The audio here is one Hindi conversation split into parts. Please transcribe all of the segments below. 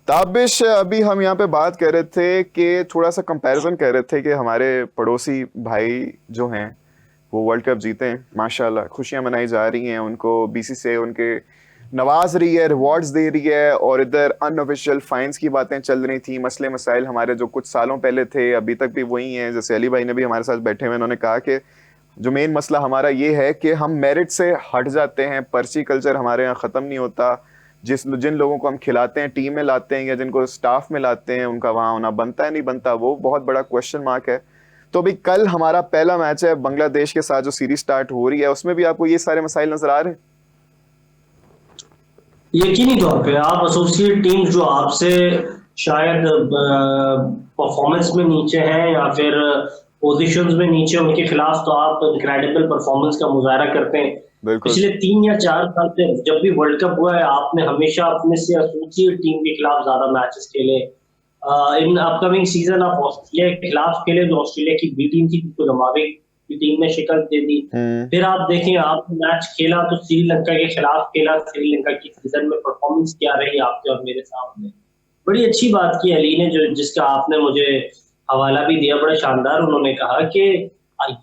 ताबिश, अभी हम यहाँ पे बात कर रहे थे कि थोड़ा सा कंपैरिजन कर रहे थे कि हमारे पड़ोसी भाई जो हैं वो वर्ल्ड कप जीते हैं, माशाल्लाह खुशियां मनाई जा रही हैं, उनको बीसीसीआई उनके नवाज रही है, रिवॉर्ड्स दे रही है, और इधर अनऑफिशियल फाइन्स की बातें चल रही थी। मसले मसाइल हमारे जो कुछ सालों पहले थे अभी तक भी वही हैं। जैसे अली भाई ने भी हमारे साथ बैठे हुए, उन्होंने कहा कि जो मेन मसला हमारा ये है कि हम मेरिट से हट जाते हैं, पर्ची कल्चर हमारे यहाँ ख़त्म नहीं होता। जिन लोगों को हम खिलाते हैं, टीम में लाते हैं या जिनको स्टाफ में लाते हैं, उनका वहाँ होना बनता है नहीं बनता, वो बहुत बड़ा क्वेश्चन मार्क है। तो अभी कल हमारा पहला मैच है बांग्लादेश के साथ जो सीरीज स्टार्ट हो रही है, उसमें भी आपको ये सारे मसाइल नजर आ रहे हैं? यकीनी तौर पे आप एसोसिएट टीम्स जो आपसे शायद परफॉर्मेंस में नीचे हैं या फिर पोजीशंस में नीचे, उनके खिलाफ तो आप इनक्रेडिबल परफॉर्मेंस का मुजाहरा करते हैं। बिल्कुल। पिछले 3 या 4 साल से जब भी वर्ल्ड कप हुआ है, आपने हमेशा अपने से एसोसिएट टीम के खिलाफ ज्यादा मैचेस खेले। इन अपकमिंग सीजन आप ऑस्ट्रेलिया के खिलाफ खेले, जो ऑस्ट्रेलिया की बी टीम थी, जिसको जिम्बाब्वे की टीम ने शिकस्त दे दी। फिर आप देखें, आपने मैच खेला तो श्रीलंका के खिलाफ खेला, श्रीलंका की सीजन में परफॉर्मेंस क्या रही आपके और मेरे सामने। बड़ी अच्छी बात की अली ने, जो जिसका आपने मुझे हवाला भी दिया, बड़ा शानदार। उन्होंने कहा कि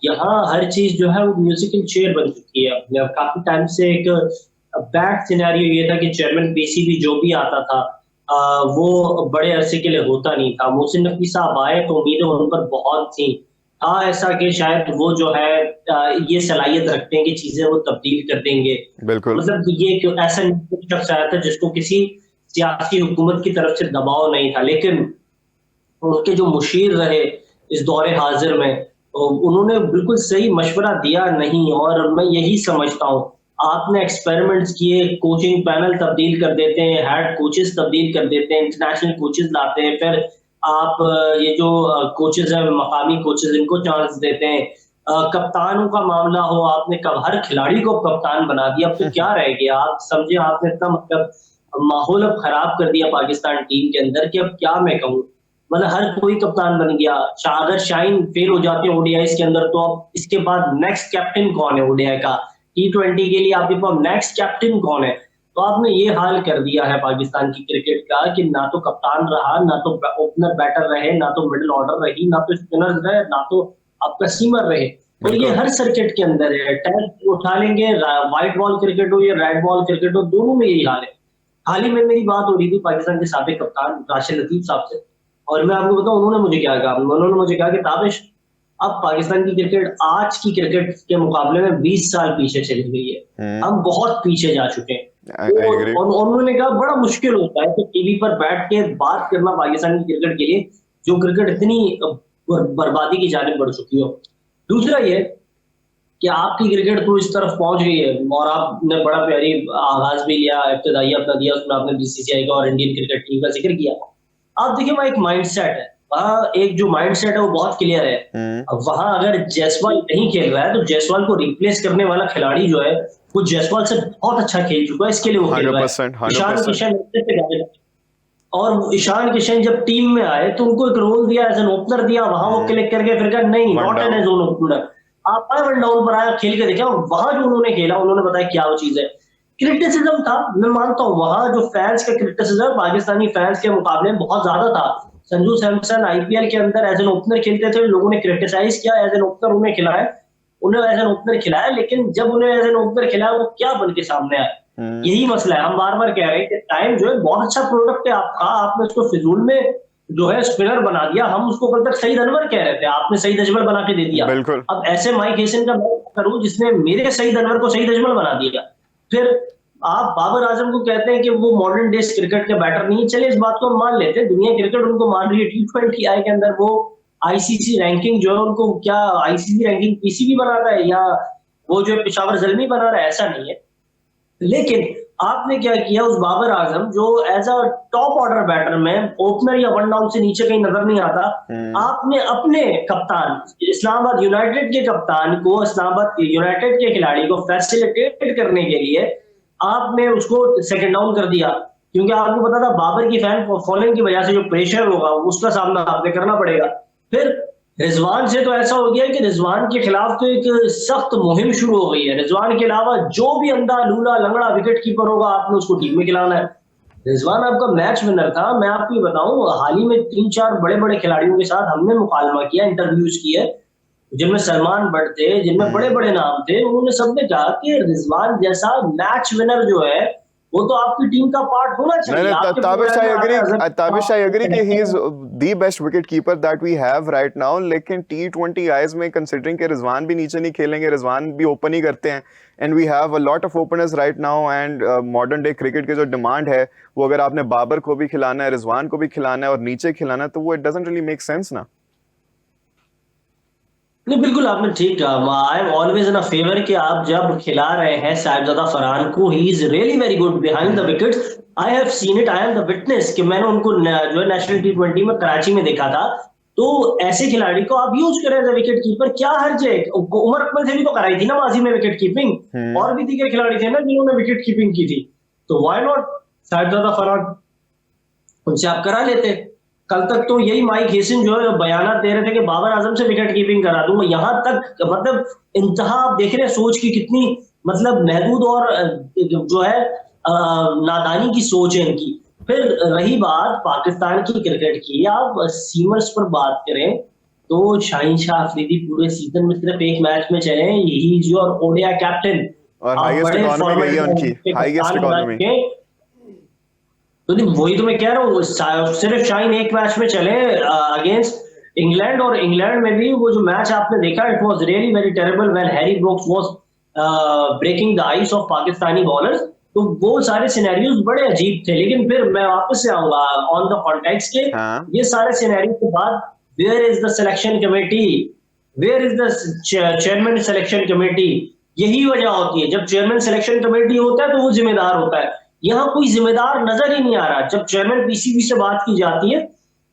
यहाँ हर चीज जो है वो म्यूजिकल चेयर बन चुकी है। अब काफी टाइम से एक बैड सिनेरियो ये था कि चेयरमैन पीसीबी जो भी आता था वो बड़े अरसे के लिए होता नहीं था। मोहसिन नकवी साहब आए तो उम्मीदें उन पर बहुत थी। ऐसा कि शायद वो जो है ये सलाहियत रखते हैं कि चीजें वो तब्दील कर देंगे। बिल्कुल। मतलब ये ऐसा शख्स आया था जिसको किसी सियासी हुकूमत की तरफ से दबाव नहीं था, लेकिन उनके जो मुशीर रहे इस दौरे हाजिर में, तो उन्होंने बिल्कुल सही मशवरा दिया नहीं। और मैं यही समझता हूँ, आपने एक्सपेरिमेंट्स किए, कोचिंग पैनल तब्दील कर देते हैं, हेड कोचेस तब्दील कर देते हैं, इंटरनेशनल कोचेस लाते हैं, फिर आप ये जो कोचेस हैं मकामी कोचेस, इनको चांस देते हैं। कप्तानों का मामला हो, आपने कब हर खिलाड़ी को कप्तान बना दिया। अब तो क्या रह गया? आप समझे, आपने इतना मतलब माहौल अब खराब कर दिया पाकिस्तान टीम के अंदर कि अब क्या मैं कहूँ। मतलब हर कोई कप्तान बन गया। अगर शाहीन फेल हो जाते हैं ओडीआई के अंदर, तो अब इसके बाद नेक्स्ट कैप्टन कौन है ओडीआई का? T20 के लिए आपके पास नेक्स्ट कैप्टन कौन है? तो आपने ये हाल कर दिया है पाकिस्तान की क्रिकेट का कि ना तो कप्तान रहा, ना तो ओपनर बैटर रहे, ना तो मिडिल ऑर्डर रही, ना तो स्पिनर्स रहे, ना तो आपका सीमर रहे। और ये हर सर्किट के अंदर है। टेस्ट उठा लेंगे, व्हाइट बॉल क्रिकेट हो या रेड बॉल क्रिकेट हो, दोनों में यही हाल है। हाल ही में मेरी बात हो रही थी पाकिस्तान के साबिक कप्तान राशिद लतीफ साहब से, और मैं आपको बताऊं उन्होंने मुझे क्या कहा। उन्होंने मुझे कहा कि ताबिश, अब पाकिस्तान की क्रिकेट आज की क्रिकेट के मुकाबले में 20 साल पीछे चली गई है। हम बहुत पीछे जा चुके हैं। और उन्होंने कहा बड़ा मुश्किल होता है तो टीवी पर बैठ के बात करना पाकिस्तान की क्रिकेट के लिए, जो क्रिकेट इतनी बर्बादी की जानिब बढ़ चुकी हो। दूसरा ये कि आपकी क्रिकेट तो इस तरफ पहुंच गई है, और आपने बड़ा प्यारी आगाज भी लिया, इब्तिदाई अपना दिया, उसमें आपने बीसीसीआई का और इंडियन क्रिकेट टीम का जिक्र किया। आप देखिए, वहां एक माइंडसेट है, वहां एक जो माइंडसेट है वो बहुत क्लियर है। अब वहां अगर जायसवाल नहीं खेल रहा है तो जायसवाल को रिप्लेस करने वाला खिलाड़ी जो है वो जायसवाल से बहुत अच्छा खेल चुका है, इसके लिए वो खेल रहा है। ईशान किशन, और ईशान किशन जब टीम में आए तो उनको एक रोल दिया, एज एन ओपनर दिया, वहां वो क्लिक करके फिर कहा नहीं, not an as own opener. आप वन डाउन पर आया, खेल के देखा, वहां जो उन्होंने खेला, उन्होंने बताया क्या वो चीज है। क्रिटिसिज्म था, मैं मानता हूँ, वहां जो फैंस का क्रिटिसिज्म पाकिस्तानी फैंस के मुकाबले में बहुत ज्यादा था। संजू सैमसन आईपीएल के अंदर एज एन ओपनर खेलते थे, लोगों ने क्रिटिसाइज किया, एज एन ओपनर उन्हें खिलाया, लेकिन जब उन्हें एज एन ओपनर खिलाया वो क्या बन के सामने आया। यही मसला है। हम बार बार कह रहे हैं कि टाइम जो है बहुत अच्छा प्रोडक्ट है आपका, आपने उसको फिजूल में जो है स्पिनर बना दिया। हम उसको कल तक सईद अनवर कह रहे थे, आपने सईद अजमल बना के दे दिया। अब ऐसे माइक हेसन का मैं करूं जिसने मेरे सईद अनवर को सईद अजमल बना दिया। फिर आप बाबर आजम को कहते हैं कि वो मॉडर्न डेज क्रिकेट के बैटर नहीं है। चलिए इस बात को हम मान लेते हैं, दुनिया क्रिकेट उनको मान रही है। T20 आई के अंदर वो आईसीसी रैंकिंग जो है, उनको क्या आईसीसी रैंकिंग पीसीबी बना रहा है या वो जो पेशावर जल्मी बना रहा है? ऐसा नहीं है। लेकिन आपने क्या किया, उस बाबर आजम जो as a top order batter में ओपनर या वन डाउन से नीचे कहीं नजर नहीं आता, आपने अपने कप्तान इस्लामाबाद यूनाइटेड के कप्तान को, इस्लामाबाद यूनाइटेड के खिलाड़ी को फैसिलिटेट करने के लिए आपने उसको सेकंड डाउन कर दिया, क्योंकि आपको पता था बाबर की फैन फॉलोइंग की वजह से जो प्रेशर होगा उसका सामना आपने करना पड़ेगा। फिर रिजवान से तो ऐसा हो गया कि रिजवान के खिलाफ तो एक सख्त मुहिम शुरू हो गई है। रिजवान के अलावा जो भी अंधा लूला लंगड़ा विकेट कीपर होगा आपने उसको टीम में खिलाना है। रिजवान आपका मैच विनर था। मैं आपको ये बताऊं, हाल ही में 3-4 बड़े-बड़े खिलाड़ियों के साथ हमने मुकालमा किया, इंटरव्यूज किए, जिनमें सलमान बट थे, जिनमें हम्म। बड़े-बड़े नाम थे। उन्होंने सबने कहा कि रिजवान जैसा मैच विनर जो है, वो तो आपकी टीम का पार्ट होना नहीं चाहिए। नहीं, आपके ताबिश प्रोग्राम आई में एग्री, आता है ताबिश आई एग्री कि he is selector the best wicket keeper that we have right now, लेकिन T20 आईज में कंसिडरिंग के रिजवान भी नीचे नहीं खेलेंगे, रिजवान भी ओपन ही करते हैं, and we have a lot of openers right now, and modern day cricket की जो डिमांड है, वो अगर आपने बाबर को भी खिलाना है, रिजवान को भी खिलाना है और नीचे खिलाना है, तो वो it doesn't really make sense ना। नहीं, बिल्कुल आपने ठीक कहा। I am always in a favour कि आप जब खिला रहे हैं साहिबजादा फरहान को, he is really very good behind the hmm. Wickets. I have seen it, I am the witness कि मैंने उनको जो है नेशनल T20 में कराची में देखा था। तो ऐसे खिलाड़ी को आप यूज करें एज विकेट कीपर, क्या हर्ज है? उमर अकमल से भी तो कराई थी ना माजी में विकेट कीपिंग, हम्म। और भी दीगर खिलाड़ी थे ना जिन्होंने विकेट कीपिंग की थी। तो व्हाई नॉट साहिबजादा फरहान, उनसे आप करा लेते। कल तक तो यही माइक हेसन जो है बयाना दे रहे थे कि बाबर आजम से विकेट कीपिंग करा दूंगा। यहां तक मतलब इंतहा आप देख रहे हैं सोच की कितनी, मतलब महदूद और जो है नादानी की सोच है इनकी। फिर रही बात पाकिस्तान की क्रिकेट की, आप सीमर्स पर बात करें तो शाहीन शाह अफरीदी पूरे सीजन में सिर्फ एक मैच में चले, यही जो और ओडिया कैप्टन। और आप हाईएस्ट बड़े इकोनॉमी गई फॉर्मेट है में उनकी, उनके हाईएस्ट कप्तान बना इकोनॉमी। के, तो नहीं वही तो मैं कह रहा हूँ, सिर्फ शाइन एक मैच में चले अगेंस्ट इंग्लैंड, और इंग्लैंड में भी वो जो मैच आपने देखा, it was really very terrible when Harry Brooks was breaking the ice of Pakistani bowlers. तो वो सारे सिनेरियोज बड़े अजीब थे। लेकिन फिर मैं वापस से आऊंगा ऑन द कॉन्टेक्स्ट के, हाँ। ये सारे सिनेरियो के बाद where is the selection committee, where is the chairman selection committee? यही वजह होती है, जब चेयरमैन सिलेक्शन कमेटी होता है तो वो जिम्मेदार होता है। यहाँ कोई जिम्मेदार नजर ही नहीं आ रहा। जब चेयरमैन पीसीबी से बात की जाती है,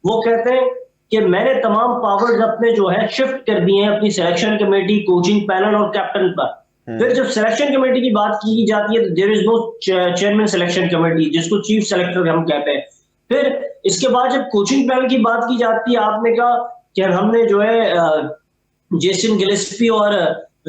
वो कहते हैं कि मैंने तमाम पावर्स अपने जो है शिफ्ट कर दिए हैं अपनी सिलेक्शन कमेटी, कोचिंग पैनल और कैप्टन पर। फिर जब सिलेक्शन कमेटी की बात की जाती है तो there is no chairman selection committee, जिसको चीफ सेलेक्टर हम कहते हैं। फिर इसके बाद जब कोचिंग पैनल की बात की जाती है, आपने कहा कि हमने जो है जेसन गिलेस्पी और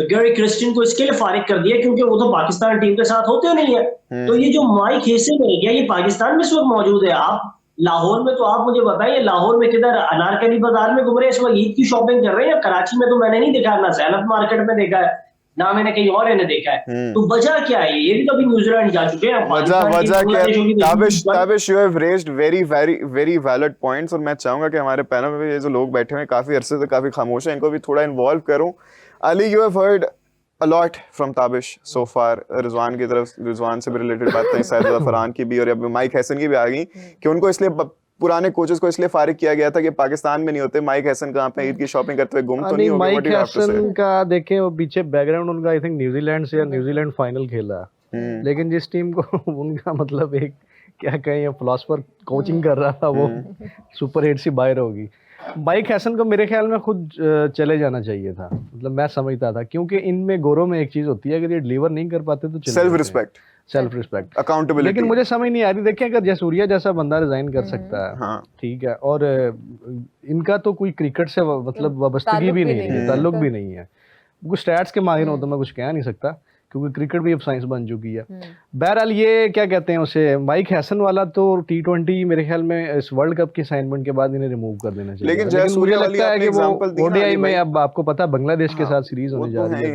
गैरी क्रिस्टियन को इसके लिए फारिग कर दिया क्योंकि वो तो पाकिस्तान टीम के साथ होते नहीं है। तो ये जो माइक हेसन है, क्या ये पाकिस्तान में इस वक्त मौजूद है? आप लाहौर में, तो आप मुझे बताइए लाहौर में किधर अनारकली बाजार में घूम रहे हैं इस वक्त, ईद की शॉपिंग कर रहे हैं? या कराची में तो मैंने नहीं देखा, ना सैनत मार्केट में देखा है, ना मैंने कहीं और इन्हें देखा है। तो वजह क्या है? ये भी तो अभी न्यूजीलैंड जा चुके हैं, वजह पाकिस्तान टीम वजह क्या? बांग्लादेश होगी ताबिश तो Tabish you have raised very very very valid points, और मैं चाहूंगा कि हमारे पैनल में भी ये जो लोग बैठे हुए हैं काफी अरसे से काफी खामोश हैं, इनको भी थोड़ा इन्वॉल्व करूं। Ali, you have heard a lot from Tabish so far, Rizwan की तरफ, रिजवान से भी रिलेटेड बातें साहिबजादा फरहान की भी, और अब माइक हैसन की भी आ गई कि उनको इसलिए पुराने कोचेस को इसलिए फारिग किया गया था कि पाकिस्तान में नहीं होते। माइक हैसन कहाँ पे ईद की शॉपिंग करते हुए गुम तो नहीं हो गए? माइक हैसन का देखें, वो पीछे बैकग्राउंड उनका आई थिंक न्यूजीलैंड से या न्यूजीलैंड फाइनल खेला, लेकिन जिस टीम को उनका मतलब एक क्या कहें फिलोसफर कोचिंग कर रहा था, वो सुपर 8 से बाहर होगी। माइक हैसन को मेरे ख्याल में खुद चले जाना चाहिए था, मतलब मैं समझता था, क्योंकि इनमें गोरों में एक चीज होती है, अगर ये डिलीवर नहीं कर पाते तो सेल्फ रिस्पेक्ट, अकाउंटेबिलिटी। लेकिन मुझे समझ नहीं आ रही, देखिए अगर जयसूर्या जैसा बंदा रिजाइन कर सकता है, हाँ। ठीक है, और इनका तो कोई क्रिकेट से मतलब वाबस्तगी भी नहीं है, ताल्लुक भी नहीं है, कुछ स्टैट्स के माहिर हो तो मैं कुछ कह नहीं सकता, क्योंकि क्रिकेट भी अब साइंस बन चुकी है। बहरहाल ये क्या कहते हैं उसे, माइक हैसन वाला तो T20 मेरे ख्याल में इस वर्ल्ड कप के असाइनमेंट के बाद इन्हें रिमूव कर देना चाहिए। लेकिन मुझे लगता है कि वो ओडीआई में, अब आपको पता है बांग्लादेश के साथ सीरीज होने जा रही है।